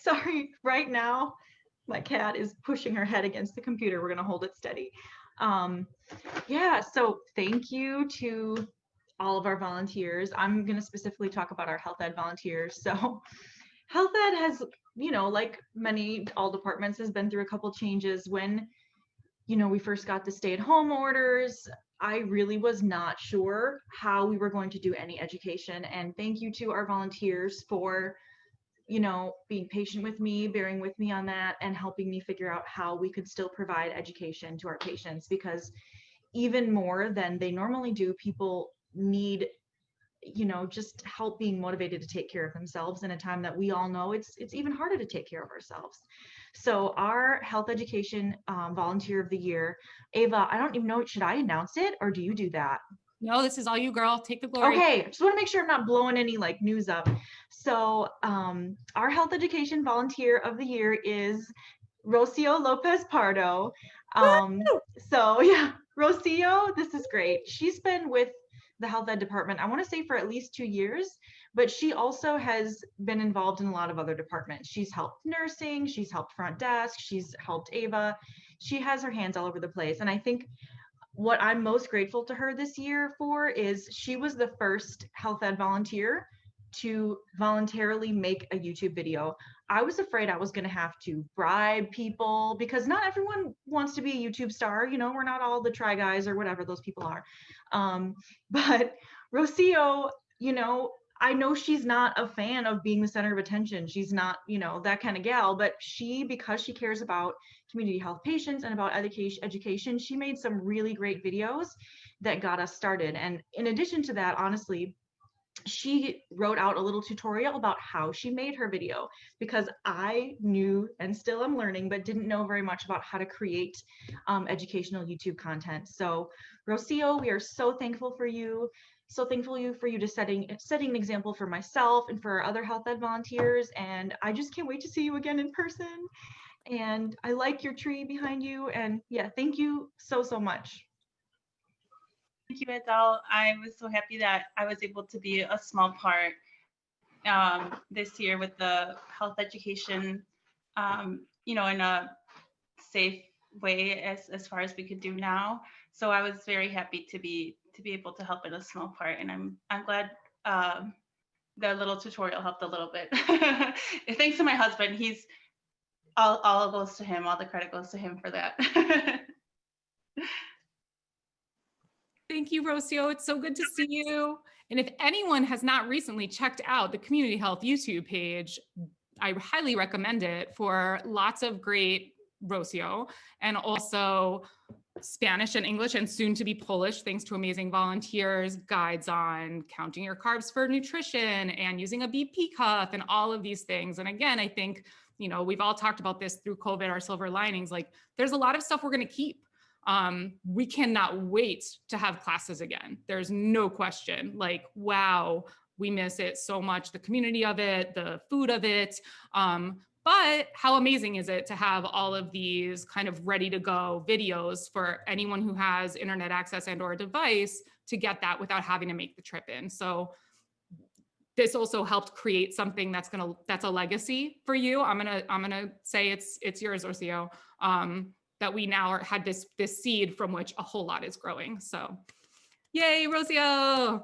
Sorry, right now, my cat is pushing her head against the computer. We're gonna hold it steady. Yeah, so thank you to all of our volunteers. I'm gonna specifically talk about our health ed volunteers. So health ed has, like many, all departments, has been through a couple changes. When, we first got the stay-at-home orders, I really was not sure how we were going to do any education. And thank you to our volunteers for, being patient with me, bearing with me on that, and helping me figure out how we could still provide education to our patients, because even more than they normally do, people need, just help being motivated to take care of themselves in a time that we all know it's even harder to take care of ourselves. So our health education volunteer of the year, Ava, I don't even know, should I announce it or do you do that? No, this is all you, girl. Take the glory. Okay, just want to make sure I'm not blowing any like news up. So our health education volunteer of the year is Rocio Lopez Pardo. So yeah, Rocio, this is great. She's been with the health ed department, I want to say, for at least 2 years, but she also has been involved in a lot of other departments. She's helped nursing, she's helped front desk, she's helped Ava. She has her hands all over the place. And I think what I'm most grateful to her this year for is she was the first health ed volunteer to voluntarily make a YouTube video. I was afraid I was going to have to bribe people because not everyone wants to be a YouTube star. We're not all the Try Guys or whatever those people are. But Rocio, I know she's not a fan of being the center of attention. She's not, that kind of gal, but because she cares about community health patients and about education, she made some really great videos that got us started. And in addition to that, honestly, she wrote out a little tutorial about how she made her video, because I knew, and still am learning, but didn't know very much about how to create educational YouTube content. So Rocio, we are so thankful for you. So thankful for you to setting an example for myself and for our other health ed volunteers. And I just can't wait to see you again in person. And I like your tree behind you. And yeah, thank you so, so much. Thank you, Adele. I was so happy that I was able to be a small part this year with the health education, in a safe way as far as we could do now. So I was very happy to be able to help in a small part, and I'm glad the little tutorial helped a little bit. Thanks to my husband, he's all goes to him. All the credit goes to him for that. Thank you, Rocio. It's so good to see you. And if anyone has not recently checked out the Community Health YouTube page, I highly recommend it for lots of great Rocio, and also Spanish and English, and soon to be Polish, thanks to amazing volunteers, guides on counting your carbs for nutrition and using a BP cuff and all of these things. And again, I think, we've all talked about this through COVID, our silver linings, like there's a lot of stuff we're going to keep. We cannot wait to have classes again. There's no question. Like, wow, we miss it so much, the community of it, the food of it. But how amazing is it to have all of these kind of ready to go videos for anyone who has internet access and or a device to get that without having to make the trip in. So this also helped create something that's a legacy for you. I'm gonna say it's yours, Rocio. That we now had this seed from which a whole lot is growing. So yay, Rocio.